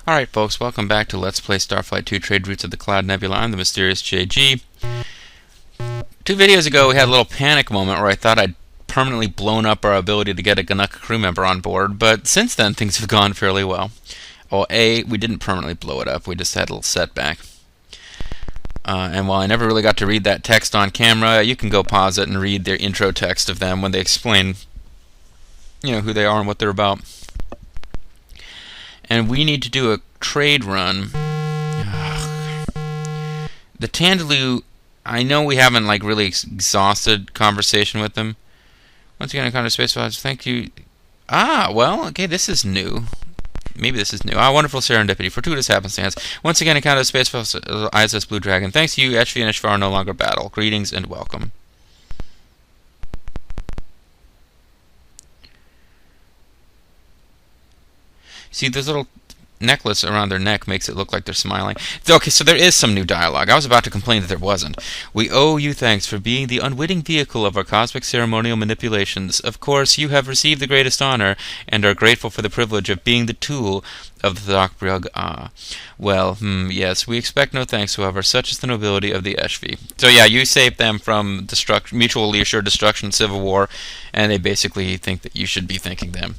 Alright folks, welcome back to Let's Play Starflight 2 Trade Routes of the Cloud Nebula. I'm the Mysterious JG. 2 videos ago we had a little panic moment where I thought I'd permanently blown up our ability to get a Ganaka crew member on board, but since then things have gone fairly well. Well, we didn't permanently blow it up, we just had a little setback. And while I never really got to read that text on camera, you can go pause it and read their intro text of them when they explain, who they are and what they're about. And we need to do a trade run. The Tandaloo, I know we haven't really exhausted conversation with them. Once again, I encountered space files. Thank you. Well, okay, this is new. Maybe this is new. Wonderful serendipity. Fortuitous happenstance. Once again, encountered space files. ISS Blue Dragon. Thanks to you, HV and Ishvar no longer battle. Greetings and welcome. See, this little necklace around their neck makes it look like they're smiling. Okay, so there is some new dialogue. I was about to complain that there wasn't. We owe you thanks for being the unwitting vehicle of our cosmic ceremonial manipulations. Of course, you have received the greatest honor, and are grateful for the privilege of being the tool of the thuh. Well, yes, we expect no thanks, however. Such is the nobility of the HV. So yeah, you saved them from mutually assured destruction, civil war, and they basically think that you should be thanking them.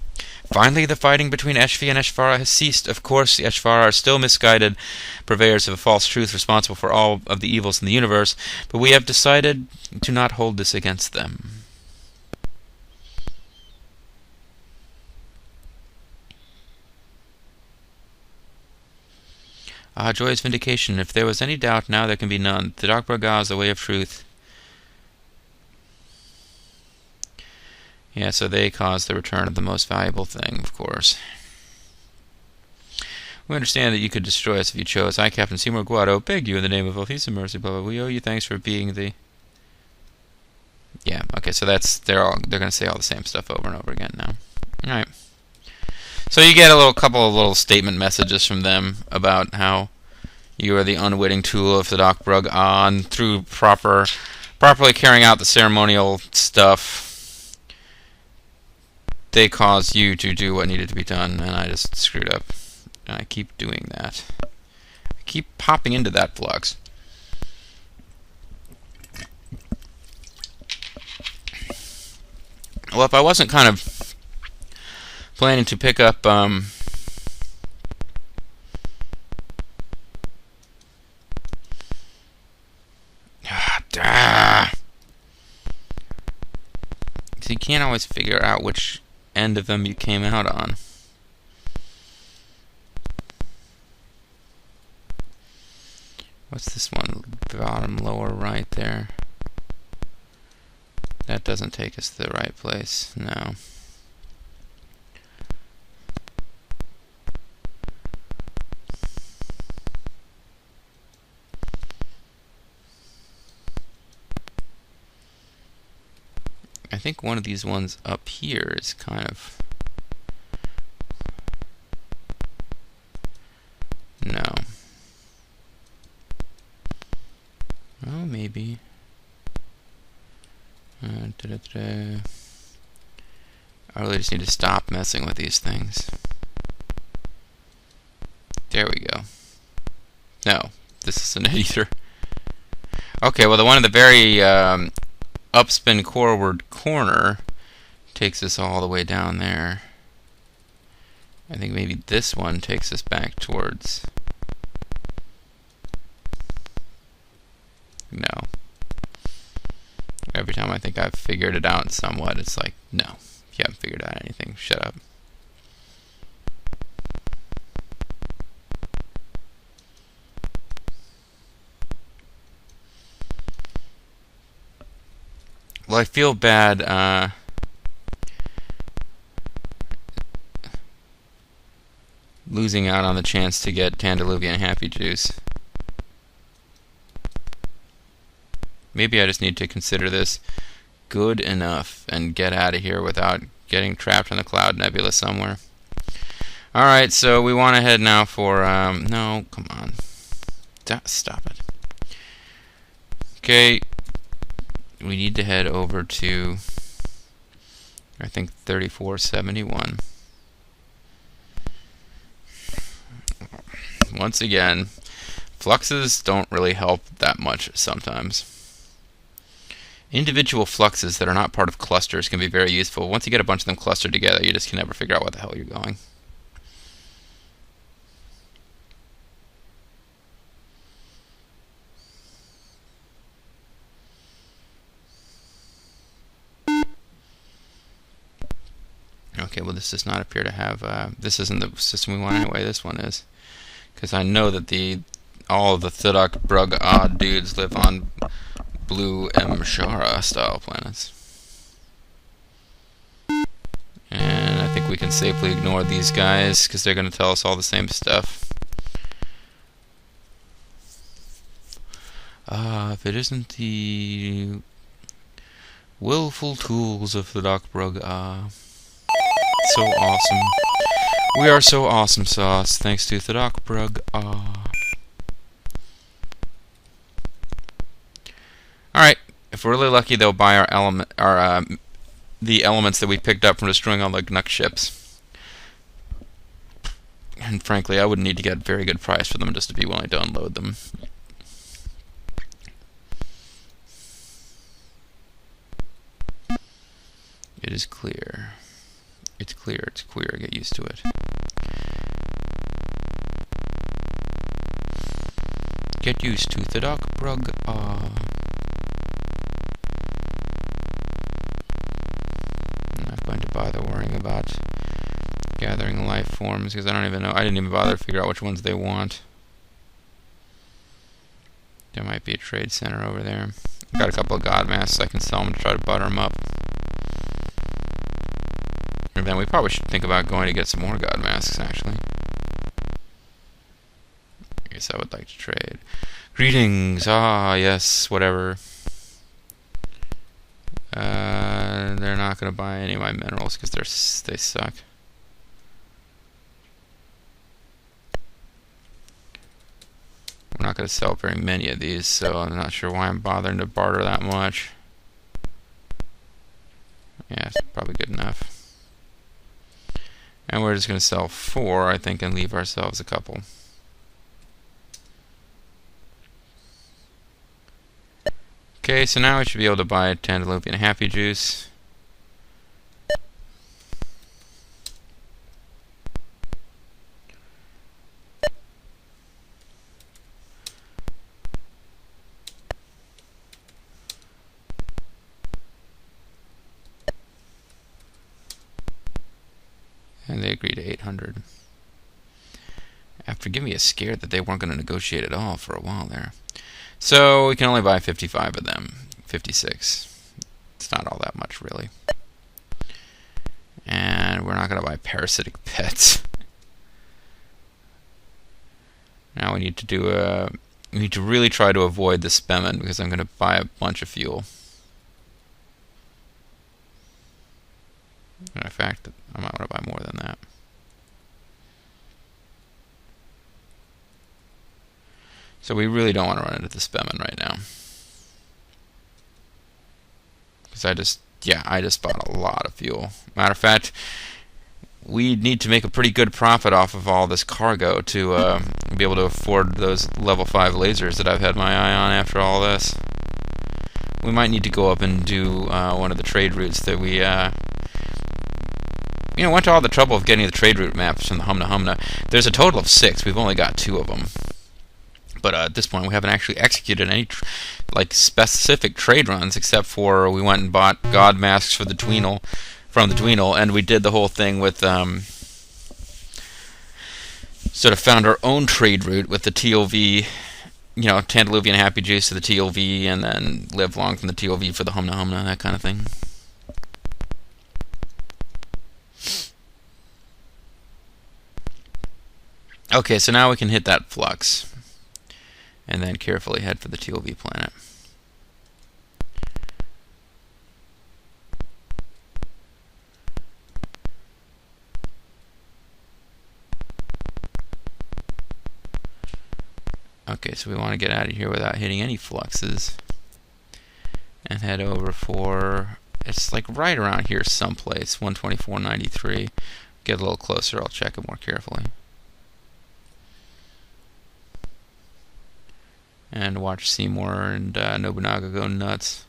Finally, the fighting between HV and Ishvara has ceased. Of course, the Ishvara are still misguided purveyors of a false truth responsible for all of the evils in the universe, but we have decided to not hold this against them. Joyous vindication. If there was any doubt, now there can be none. The Dark Braga is the way of truth. Yeah, so they caused the return of the most valuable thing, of course. We understand that you could destroy us if you chose. I, Captain Seymour Guado, beg you in the name of Elfisa Mercy, blah, blah, blah. We owe you thanks for being the... Yeah, okay, so they're going to say all the same stuff over and over again now. Alright. So you get a couple of little statement messages from them about how you are the unwitting tool of the Dark Braga, and through properly carrying out the ceremonial stuff, they caused you to do what needed to be done, and I just screwed up. And I keep doing that. I keep popping into that flux. Well, if I wasn't kind of planning to pick up, so you can't always figure out which end of them you came out on. What's this one? Bottom lower right there. That doesn't take us to the right place. No. I think one of these ones up here is kind of... No. Oh, maybe. I really just need to stop messing with these things. There we go. No, this isn't it either. Okay, well, the one in the very upspin forward corner takes us all the way down there. I think maybe this one takes us back towards... No. Every time I think I've figured it out somewhat, it's like, no, you haven't figured out anything. Shut up. Well, I feel bad, losing out on the chance to get Tandaluvian Happy Juice. Maybe I just need to consider this good enough and get out of here without getting trapped in the Cloud Nebula somewhere. Alright, so we want to head now for, no, come on. Stop it. Okay. We need to head over to, I think, 3471. Once again, fluxes don't really help that much sometimes. Individual fluxes that are not part of clusters can be very useful. Once you get a bunch of them clustered together, you just can never figure out what the hell you're going. Okay, well this does not appear to have, this isn't the system we want anyway, this one is. Because I know that all of the thuh brug odd dudes live on blue Mshara style planets. And I think we can safely ignore these guys, because they're going to tell us all the same stuff. If it isn't the willful tools of thuh brug, so awesome. We are so awesome sauce, thanks to thuh brug. Alright, if we're really lucky, they'll buy the elements that we picked up from destroying all the Gnuck ships. And frankly, I would need to get a very good price for them just to be willing to unload them. It is clear. It's clear, it's queer, get used to it. Get used to thuh brug. I'm not going to bother worrying about gathering life forms, because I don't even know. I didn't even bother to figure out which ones they want. There might be a trade center over there. I've got a couple of god masks I can sell them to try to butter them up. And then we probably should think about going to get some more god masks, actually. I guess I would like to trade. Greetings! Ah, yes, whatever. They're not going to buy any of my minerals because they suck. We're not going to sell very many of these, so I'm not sure why I'm bothering to barter that much. Yeah, it's probably good enough. And we're just going to sell 4, I think, and leave ourselves a couple. Okay, so now we should be able to buy a Tantalupian Happy Juice. And they agreed to 800. After giving me a scare that they weren't going to negotiate at all for a while there. So we can only buy 55 of them. 56. It's not all that much, really. And we're not going to buy parasitic pets. Now we need to do we need to really try to avoid the Spemen, because I'm going to buy a bunch of fuel. In fact, I might want to buy more than that. So we really don't want to run into the Spemen right now. Because I just bought a lot of fuel. Matter of fact, we need to make a pretty good profit off of all this cargo to be able to afford those level 5 lasers that I've had my eye on after all this. We might need to go up and do one of the trade routes that we went to all the trouble of getting the trade route maps from the Humna Humna. There's a total of 6. We've only got 2 of them. But at this point, we haven't actually executed any specific trade runs, except for we went and bought god masks for the Tweenel, from the Tweenel, and we did the whole thing with sort of found our own trade route with the TLV, Tantalupian Happy Juice to the TLV, and then live long from the TLV for the Humna Humna, that kind of thing. Okay, so now we can hit that flux. And then carefully head for the TLV planet. Okay, so we want to get out of here without hitting any fluxes. And head over for... It's like right around here someplace, 124.93. Get a little closer, I'll check it more carefully. and watch Seymour and Nobunaga go nuts.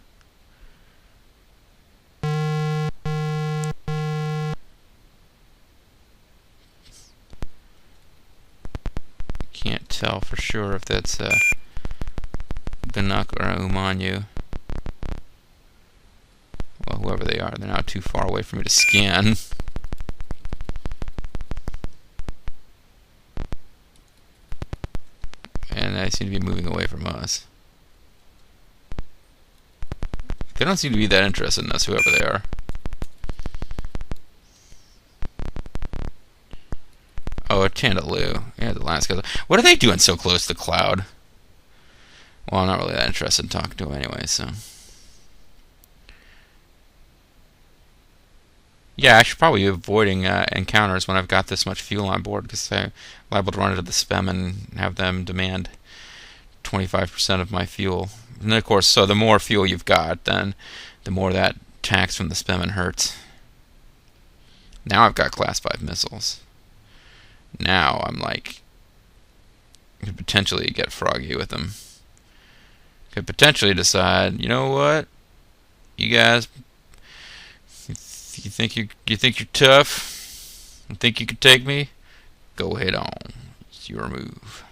Can't tell for sure if that's Ganuk or Umanyu. Well, whoever they are, they're not too far away for me to scan. And they seem to be moving away from us. They don't seem to be that interested in us, whoever they are. Oh, a Chandelou. Yeah, the last guy. What are they doing so close to Cloud? Well, I'm not really that interested in talking to him anyway, so. Yeah, I should probably be avoiding encounters when I've got this much fuel on board, because I'm liable to run into the SPEM and have them demand 25% of my fuel. And of course, so the more fuel you've got, then the more that tax from the SPEM hurts. Now I've got Class 5 missiles. Now I'm like, could potentially get froggy with them. Could potentially decide, you know what, you guys, you think you're tough? You think you could take me? Go head on. It's your move.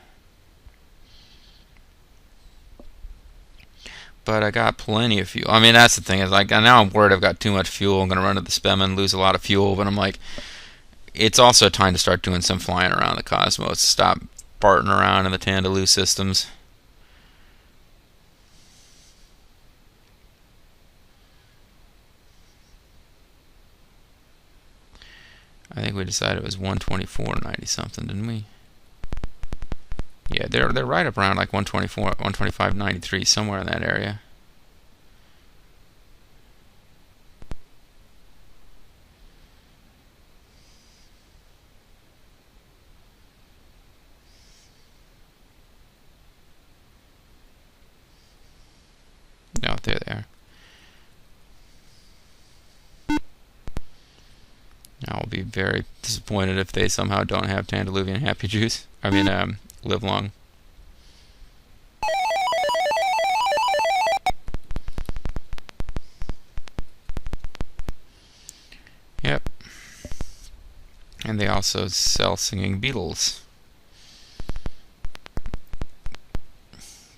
But I got plenty of fuel. I mean, that's the thing, is like now I'm worried I've got too much fuel. I'm gonna run to the SPEM and lose a lot of fuel. But I'm like, it's also time to start doing some flying around the cosmos. Stop barting around in the Tandaloo systems. I think we decided it was 124.90 something, didn't we? Yeah, they're right up around like 124, 125.93, somewhere in that area. No, there they are. I will be very disappointed if they somehow don't have Tandaluvian Happy Juice. I mean, Live Long. Yep. And they also sell singing beetles.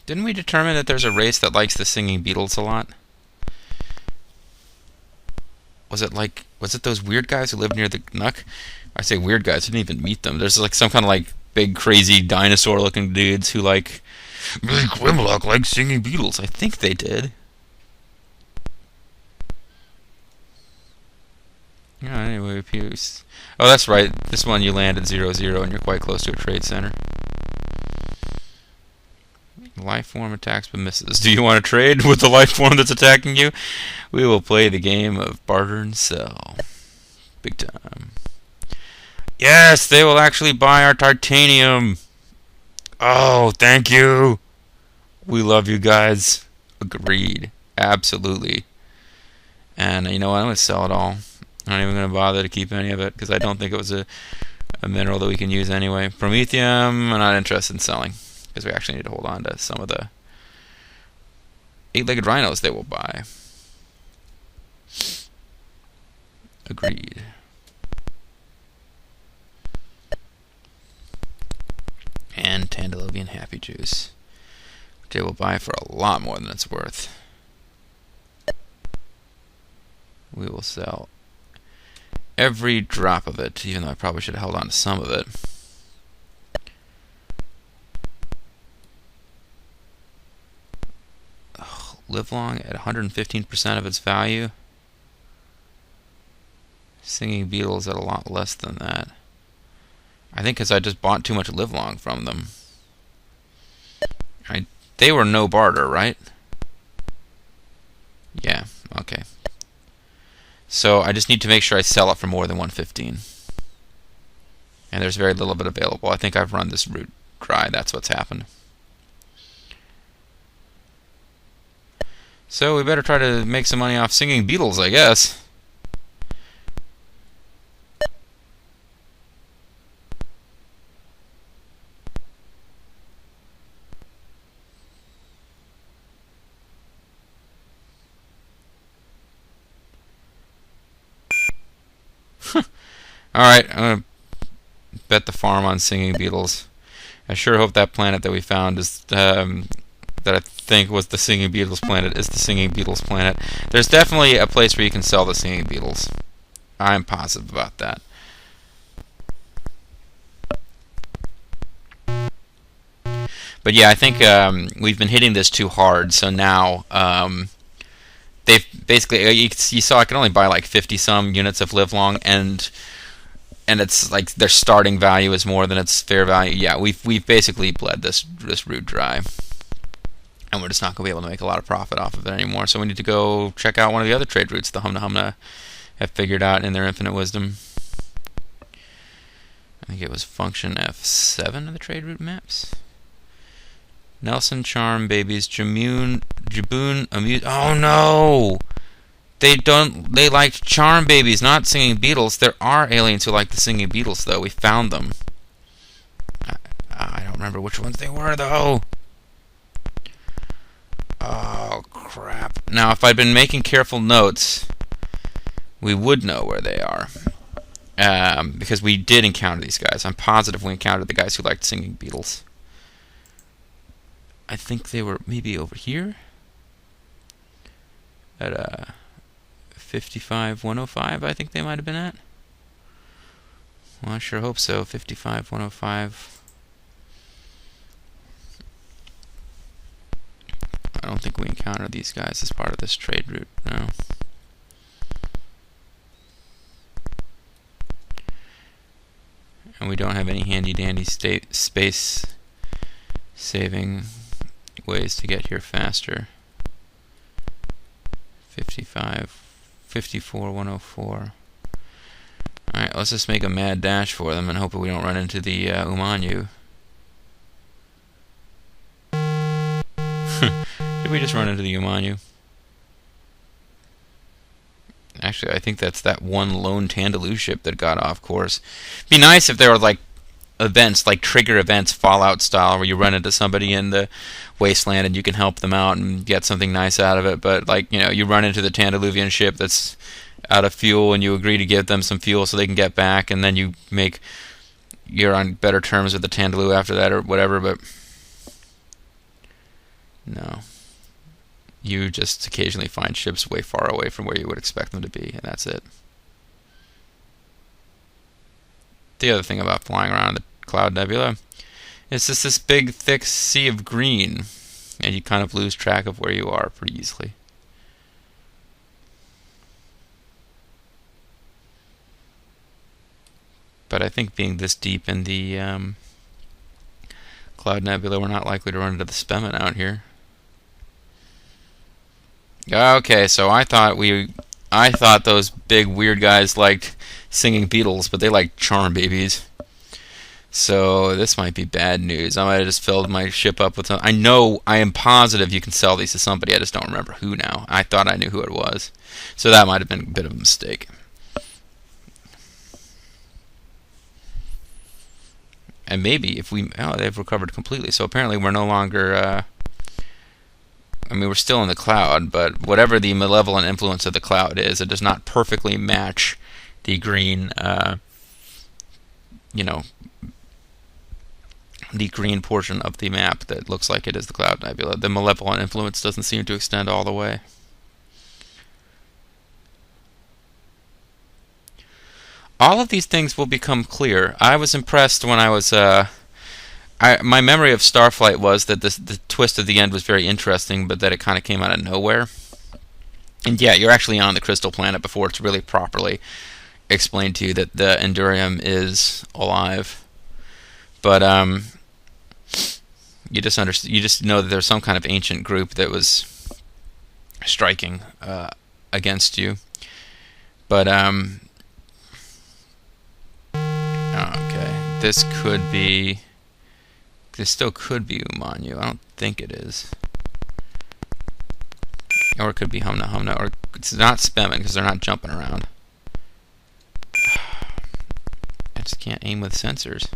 Didn't we determine that there's a race that likes the singing beetles a lot? Was it those weird guys who live near the Nook? I say weird guys, I didn't even meet them. There's like some kind of like big crazy dinosaur looking dudes who like Grimlock likes singing beetles. I think they did. Yeah, anyway, peace. Oh, that's right. This one you land at 0-0 and you're quite close to a trade center. Life form attacks but misses. Do you want to trade with the life form that's attacking you? We will play the game of barter and sell. Big time. Yes, they will actually buy our titanium. Oh, thank you. We love you guys. Agreed. Absolutely. And you know what? I'm going to sell it all. I'm not even going to bother to keep any of it because I don't think it was a mineral that we can use anyway. Promethium, I'm not interested in selling because we actually need to hold on to some of the 8-legged rhinos they will buy. Agreed. And Tandaluvian Happy Juice, which they will buy for a lot more than it's worth. We will sell every drop of it, even though I probably should have held on to some of it. Live long at 115% of its value. Singing beetles at a lot less than that. I think because I just bought too much live long from them. They were no barter, right? Yeah, okay. So I just need to make sure I sell it for more than 115. And there's very little of it available. I think I've run this route dry. That's what's happened. So we better try to make some money off singing beetles, I guess. Alright, I'm gonna bet the farm on singing beetles. I sure hope that planet that we found is, that I think was the singing beetles planet, is the singing beetles planet. There's definitely a place where you can sell the singing beetles. I'm positive about that. But yeah, I think we've been hitting this too hard, so now they've basically, you saw I can only buy like 50 some units of live long, and it's like their starting value is more than its fair value. Yeah, we've basically bled this route dry, and we're just not gonna be able to make a lot of profit off of it anymore. So we need to go check out one of the other trade routes the Humna Humna have figured out in their infinite wisdom. I think it was function F7 of the trade route maps. Nelson, Charm, Babies, Jaboon, Amuse. Oh no! They like Charm Babies, not Singing Beetles. There are aliens who like the Singing Beetles, though. We found them. I don't remember which ones they were, though. Oh, crap. Now, if I'd been making careful notes, we would know where they are. Because we did encounter these guys. I'm positive we encountered the guys who liked Singing Beetles. I think they were maybe over here at 55-105. I think they might have been at. Well, I sure hope so. 55-105. I don't think we encountered these guys as part of this trade route. No. And we don't have any handy-dandy space saving ways to get here faster. 54-104. Alright, let's just make a mad dash for them and hope that we don't run into the Umanu. Did we just run into the Umanu? Actually, I think that's that one lone Tandaloo ship that got off course. It'd be nice if there were like events, like trigger events, Fallout style, where you run into somebody in the wasteland and you can help them out and get something nice out of it. But like, you know, you run into the Tandaluvian ship that's out of fuel and you agree to give them some fuel so they can get back, and then you're on better terms with the Tandaloo after that or whatever. But no, you just occasionally find ships way far away from where you would expect them to be, and that's it. The other thing about flying around the Cloud Nebula is just this big, thick sea of green, and you kind of lose track of where you are pretty easily. But I think being this deep in the Cloud Nebula, we're not likely to run into the Spemen out here. Okay, so I thought those big weird guys liked Singing Beetles, but they like Charm Babies. So this might be bad news. I might have just filled my ship up with some. I am positive you can sell these to somebody. I just don't remember who now. I thought I knew who it was. So that might have been a bit of a mistake. And maybe if they've recovered completely. So apparently we're no longer, we're still in the cloud, but whatever the malevolent influence of the cloud is, it does not perfectly match the green, the green portion of the map that looks like it is the Cloud Nebula. The malevolent influence doesn't seem to extend all the way. All of these things will become clear. I was impressed when I was... my memory of Starflight was that the twist at the end was very interesting, but that it kind of came out of nowhere. And yeah, you're actually on the crystal planet before it's really properly explained to you that the Endurium is alive. But you just know that there's some kind of ancient group that was striking against you. But okay, this still could be Umanu. I don't think it is. Or it could be Humna Humna, or it's not Spemen because they're not jumping around. I just can't aim with sensors.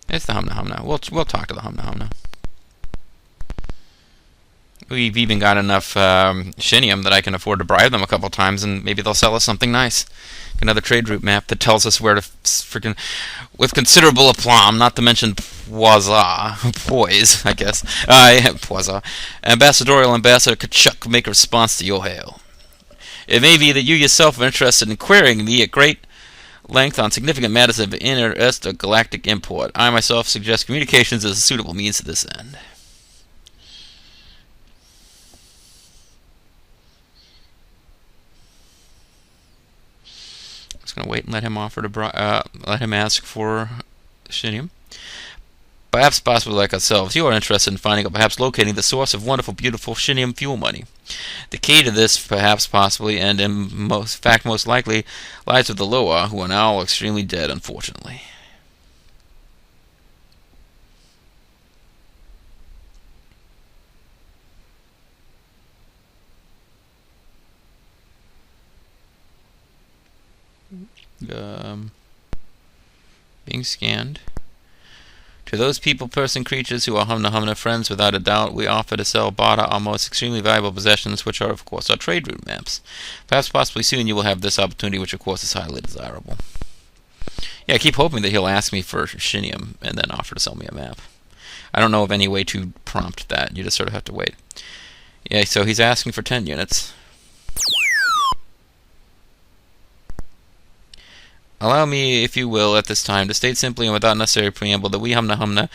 It's the Humna Humna. We'll talk to the Humna Humna. We've even got enough shinium that I can afford to bribe them a couple times, and maybe they'll sell us something nice. Another trade route map that tells us where to freaking, with considerable aplomb, not to mention poise, I guess. Poisa. Ambassadorial Ambassador Kachuk make a response to your hail. It may be that you yourself are interested in querying me at great length on significant matters of intergalactic import. I myself suggest communications as a suitable means to this end. Going to wait and let him let him ask for shinium. Perhaps possibly like ourselves, you are interested in finding or perhaps locating the source of wonderful, beautiful shinium fuel money. The key to this, perhaps, possibly, and in most likely, lies with the Loa, who are now extremely dead, unfortunately. Being scanned. To those people, person, creatures who are Humna Humna friends, without a doubt, we offer to sell barter our most extremely valuable possessions, which are, of course, our trade route maps. Perhaps, possibly soon, you will have this opportunity, which, of course, is highly desirable. Yeah, I keep hoping that he'll ask me for shinium and then offer to sell me a map. I don't know of any way to prompt that. You just sort of have to wait. Yeah, so he's asking for 10 units. Allow me, if you will, at this time, to state simply and without necessary preamble that we Humna Humna,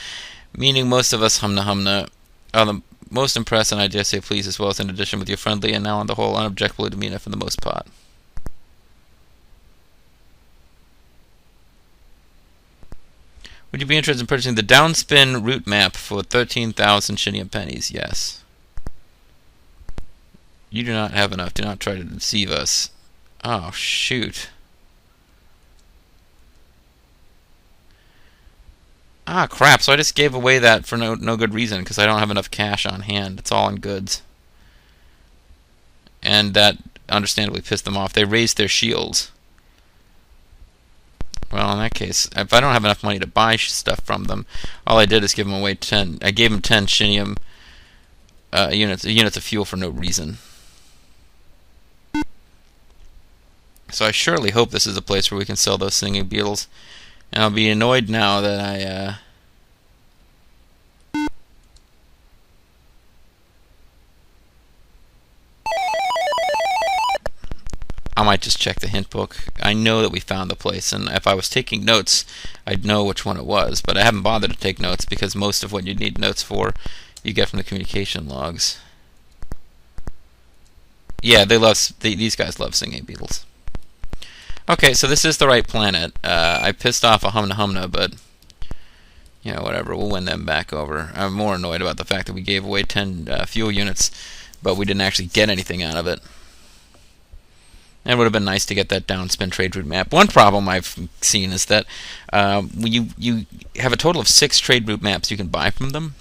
meaning most of us Humna Humna, are the most impressed, and I dare say pleased as well as in addition with your friendly and now on the whole unobjectable demeanor for the most part. Would you be interested in purchasing the downspin route map for 13,000 shinium pennies? Yes. You do not have enough. Do not try to deceive us. Oh, shoot. Ah, crap, so I just gave away that for no good reason, because I don't have enough cash on hand. It's all in goods. And that understandably pissed them off. They raised their shields. Well, in that case, if I don't have enough money to buy stuff from them, all I did is give them away 10. I gave them 10 shinium units of fuel for no reason. So I surely hope this is a place where we can sell those singing beetles. And I'll be annoyed now that I might just check the hint book. I know that we found the place, and if I was taking notes, I'd know which one it was. But I haven't bothered to take notes because most of what you need notes for, you get from the communication logs. Yeah, these guys love singing beetles. Okay, so this is the right planet. I pissed off a Humna Humna, but, you know, whatever. We'll win them back over. I'm more annoyed about the fact that we gave away 10 fuel units, but we didn't actually get anything out of it. And it would have been nice to get that downspin trade route map. One problem I've seen is that you have a total of 6 trade route maps you can buy from them,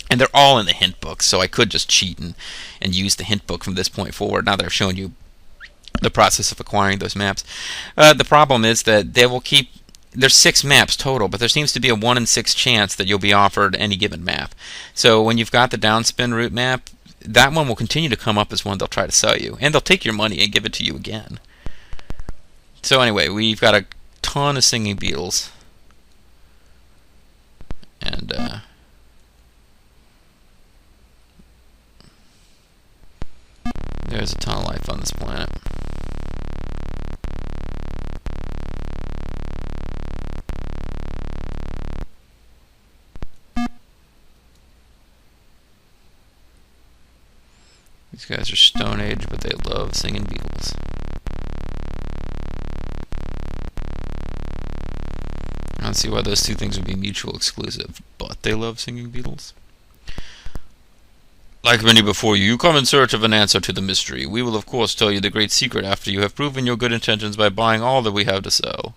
and they're all in the hint book, so I could just cheat and use the hint book from this point forward, now that I've shown you the process of acquiring those maps. The problem is that they will keep... There's 6 maps total, but there seems to be a 1 in 6 chance that you'll be offered any given map. So when you've got the downspin route map, that one will continue to come up as one they'll try to sell you. And they'll take your money and give it to you again. So anyway, we've got a ton of singing beetles. And, there's a ton of life on this planet. These guys are Stone Age, but they love singing beetles. I don't see why those two things would be mutual exclusive, but they love singing beetles. Like many before you, you come in search of an answer to the mystery. We will of course tell you the great secret after you have proven your good intentions by buying all that we have to sell.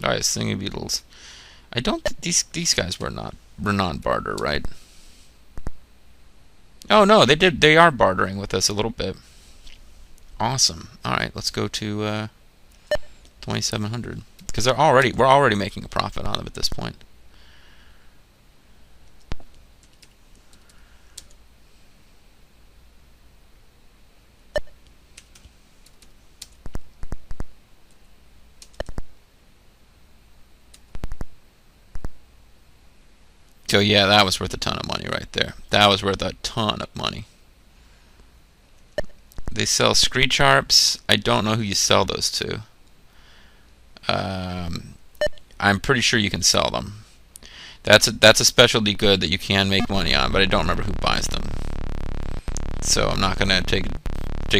Alright, singing beetles. I don't these guys were non-barter, right? Oh no, they are bartering with us a little bit. Awesome. Alright, let's go to 2700. because we're already making a profit on them at this point. So yeah, that was worth a ton of money right there. That was worth a ton of money. They sell Screech Harps. I don't know who you sell those to. I'm pretty sure you can sell them. That's a specialty good that you can make money on, but I don't remember who buys them. So I'm not gonna take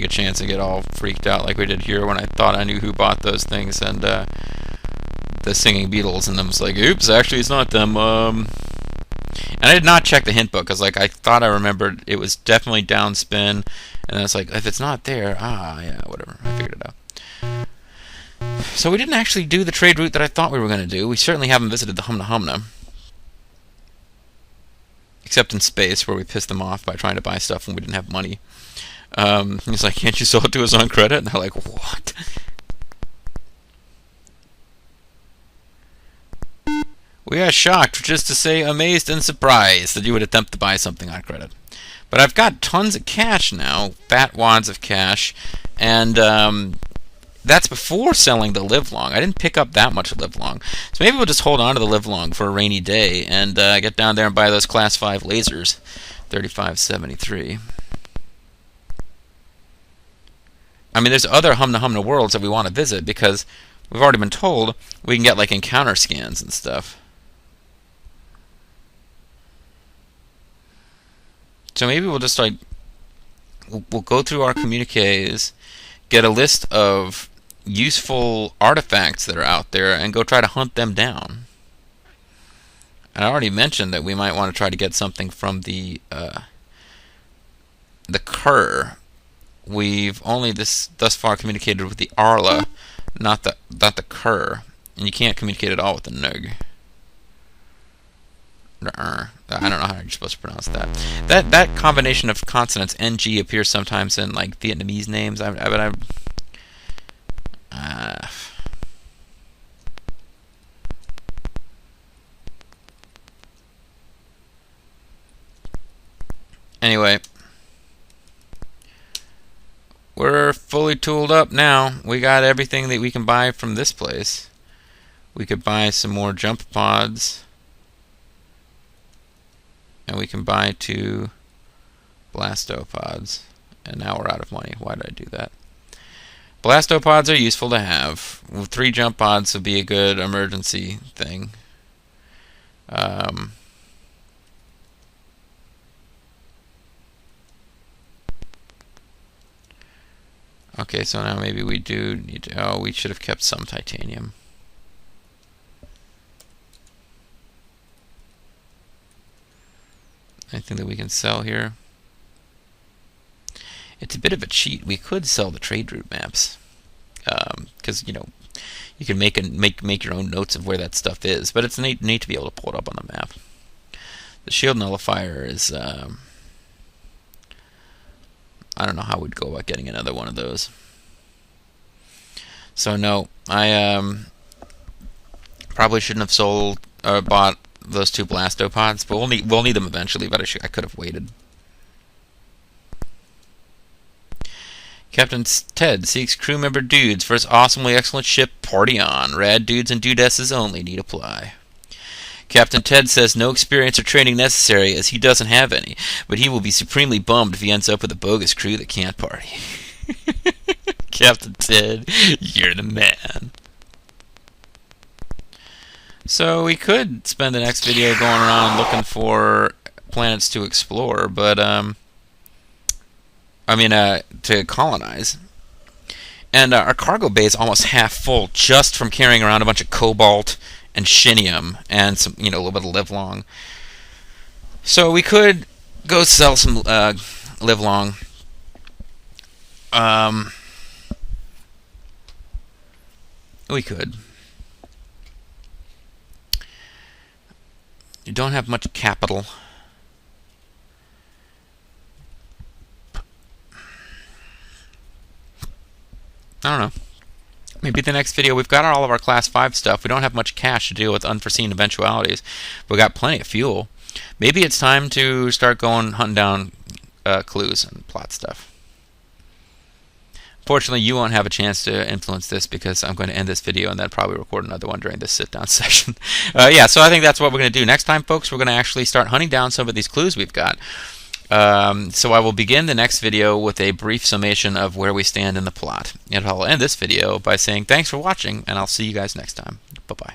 a chance and get all freaked out like we did here when I thought I knew who bought those things, and the singing Beatles, and then was like, oops, actually it's not them. And I did not check the hint book, because like I thought I remembered it was definitely downspin, and then it's like, if it's not there, yeah, whatever, I figured it out. So we didn't actually do the trade route that I thought we were going to do. We certainly haven't visited the Humna Humna, except in space, where we pissed them off by trying to buy stuff when we didn't have money. He's like, can't you sell it to us on credit? And they're like, what? We are shocked, which is to say amazed and surprised, that you would attempt to buy something on credit. But I've got tons of cash now, fat wads of cash, and that's before selling the livelong. I didn't pick up that much livelong. So maybe we'll just hold on to the livelong for a rainy day and get down there and buy those Class 5 lasers. 3573. I mean, there's other Humna Humna worlds that we want to visit, because we've already been told we can get like encounter scans and stuff. So maybe we'll just like, we'll go through our communiques, get a list of useful artifacts that are out there, and go try to hunt them down. And I already mentioned that we might want to try to get something from the Cur. We've only thus far communicated with the Arla, not the Cur, and you can't communicate at all with the Nug. I don't know how you're supposed to pronounce that. That combination of consonants NG appears sometimes in like Vietnamese names. Anyway, we're fully tooled up now. We got everything that we can buy from this place. We could buy some more jump pods. And we can buy 2 blastopods. And now we're out of money. Why did I do that? Blastopods are useful to have. 3 jump pods would be a good emergency thing. Okay, so now maybe we do need to... Oh, we should have kept some titanium. Anything that we can sell here? It's a bit of a cheat. We could sell the trade route maps, because you know, you can make your own notes of where that stuff is. But it's neat to be able to pull it up on the map. The shield nullifier is I don't know how we'd go about getting another one of those. So no, I probably shouldn't have sold or bought those 2 blastopods, but we'll need them eventually. But I could have waited. Captain Ted seeks crew member dudes for his awesomely excellent ship. Party on! Rad dudes and dudesses only need apply. Captain Ted says no experience or training necessary, as he doesn't have any, but he will be supremely bummed if he ends up with a bogus crew that can't party. Captain Ted, you're the man. So we could spend the next video going around looking for planets to explore, but to colonize. And our cargo bay is almost half full just from carrying around a bunch of cobalt and shinium and some, a little bit of livelong. So we could go sell some livelong. We could. You don't have much capital. I don't know. Maybe the next video, we've got all of our class 5 stuff. We don't have much cash to deal with unforeseen eventualities. We've got plenty of fuel. Maybe it's time to start going hunting down clues and plot stuff. Fortunately, you won't have a chance to influence this because I'm going to end this video and then probably record another one during this sit-down session. Yeah, so I think that's what we're going to do. Next time, folks, we're going to actually start hunting down some of these clues we've got. So I will begin the next video with a brief summation of where we stand in the plot. And I'll end this video by saying thanks for watching, and I'll see you guys next time. Bye-bye.